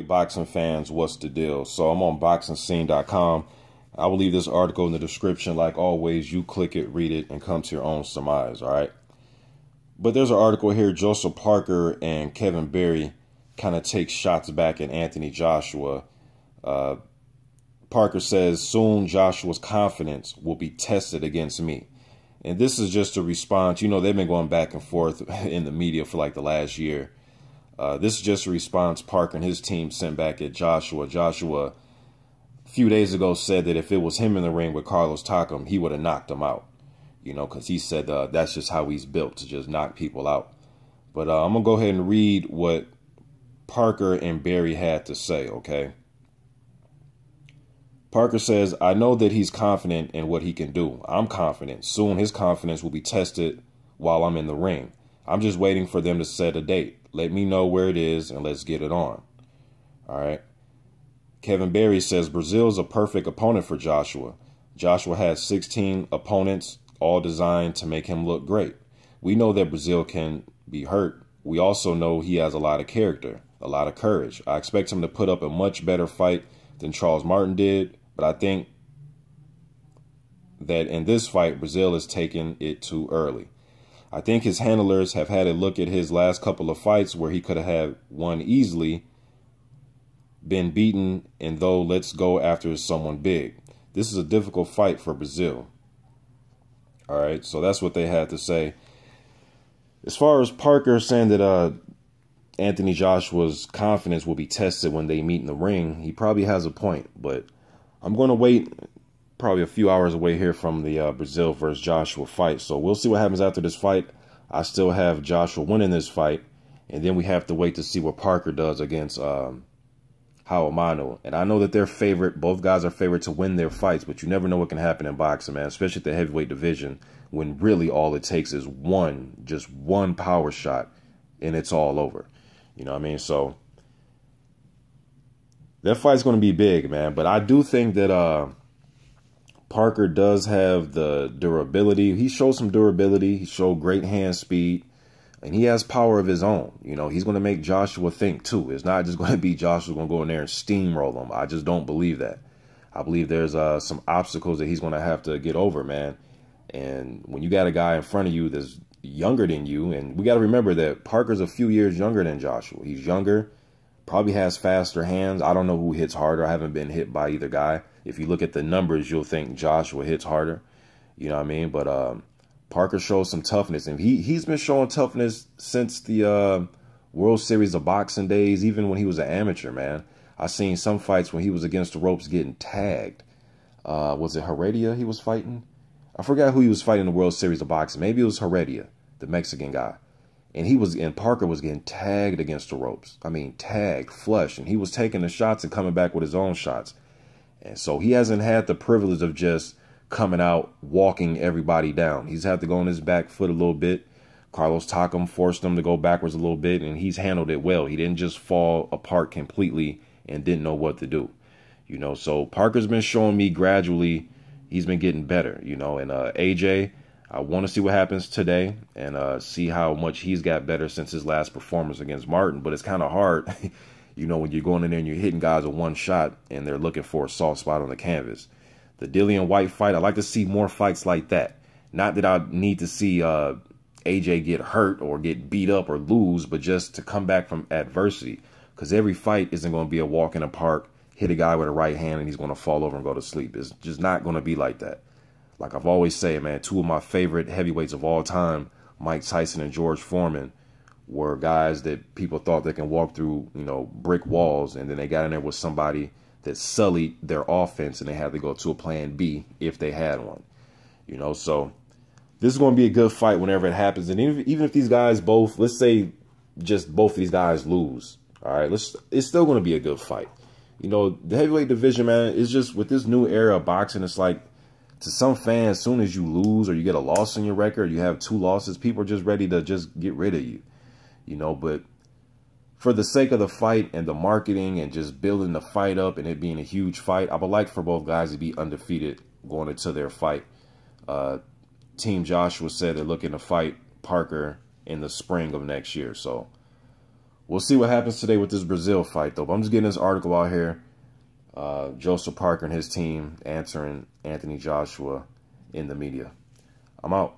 boxing fans, what's the deal? So I'm on boxingscene.com. I will leave this article in the description. Like always, you click it, read it, and come to your own surmise, all right? But there's an article here, Joseph Parker and Kevin Berry kind of take shots back at Anthony Joshua. Parker says, soon Joshua's confidence will be tested against me. And this is just a response. You know, they've been going back and forth in the media for like the last year. This is just a response Parker and his team sent back at Joshua. Joshua, a few days ago, said that if it was him in the ring with Carlos Takam, he would have knocked him out. You know, because he said that's just how he's built, to just knock people out. But I'm going to go ahead and read what Parker and Berry had to say, okay? Parker says, I know that he's confident in what he can do. I'm confident. Soon his confidence will be tested while I'm in the ring. I'm just waiting for them to set a date. Let me know where it is and let's get it on. All right. Kevin Berry says, Brazil's a perfect opponent for Joshua. Joshua has 16 opponents, all designed to make him look great. We know that Brazil can be hurt. We also know he has a lot of character, a lot of courage. I expect him to put up a much better fight than Charles Martin did, but I think that in this fight, Brazil has taken it too early. I think his handlers have had a look at his last couple of fights where he could have had won easily, been beaten, and though let's go after someone big. This is a difficult fight for Brazil. All right, so that's what they had to say. As far as Parker saying that Anthony Joshua's confidence will be tested when they meet in the ring, he probably has a point. But I'm going to wait probably a few hours away here from the Brazil versus Joshua fight. So we'll see what happens after this fight. I still have Joshua winning this fight. And then we have to wait to see what Parker does against Raul Mano. And I know that they're favorite. Both guys are favored to win their fights, but you never know what can happen in boxing, man, especially at the heavyweight division, when really all it takes is just one power shot and it's all over. You know what I mean? So that fight's going to be big, man. But I do think that Parker does have the durability. He showed some durability. He showed great hand speed. And he has power of his own. You know, he's going to make Joshua think, too. It's not just going to be Joshua going to go in there and steamroll him. I just don't believe that. I believe there's some obstacles that he's going to have to get over, man. And when you got a guy in front of you that's younger than you, and we got to remember that Parker's a few years younger than Joshua. He's younger, probably has faster hands. I don't know who hits harder. I haven't been hit by either guy. If you look at the numbers, you'll think Joshua hits harder. You know what I mean? But Parker shows some toughness, and he's been showing toughness since the World Series of Boxing days, even when he was an amateur, man. I seen some fights when he was against the ropes getting tagged. Was it Heredia he was fighting? I forgot who he was fighting in the World Series of Boxing. Maybe it was Heredia, the Mexican guy. And Parker was getting tagged against the ropes. I mean, tagged, flush, and he was taking the shots and coming back with his own shots. And so he hasn't had the privilege of just coming out, walking everybody down. He's had to go on his back foot a little bit. Carlos Takam forced him to go backwards a little bit, and he's handled it well. He didn't just fall apart completely and didn't know what to do. You know, so Parker's been showing me gradually he's been getting better, you know. And AJ, I want to see what happens today and see how much he's got better since his last performance against Martin. But it's kind of hard, you know, when you're going in there and you're hitting guys with one shot and they're looking for a soft spot on the canvas. The Dillian Whyte fight, I'd like to see more fights like that. Not that I need to see AJ get hurt or get beat up or lose, but just to come back from adversity. Because every fight isn't going to be a walk in the park, hit a guy with a right hand, and he's going to fall over and go to sleep. It's just not going to be like that. Like I've always said, man, two of my favorite heavyweights of all time, Mike Tyson and George Foreman, were guys that people thought they can walk through, you know, brick walls, and then they got in there with somebody that sullied their offense, and they had to go to a plan B if they had one. You know, so this is going to be a good fight whenever it happens. And even if these guys both, let's say just both of these guys lose, all right, it's still going to be a good fight. You know, the heavyweight division, man, is just with this new era of boxing, it's like to some fans, as soon as you lose or you get a loss in your record, you have 2 losses, people are just ready to just get rid of you. You know, but for the sake of the fight and the marketing and just building the fight up and it being a huge fight, I would like for both guys to be undefeated going into their fight. Team Joshua said they're looking to fight Parker in the spring of next year. So we'll see what happens today with this Brazil fight, though. But I'm just getting this article out here. Joseph Parker and his team answering Anthony Joshua in the media. I'm out.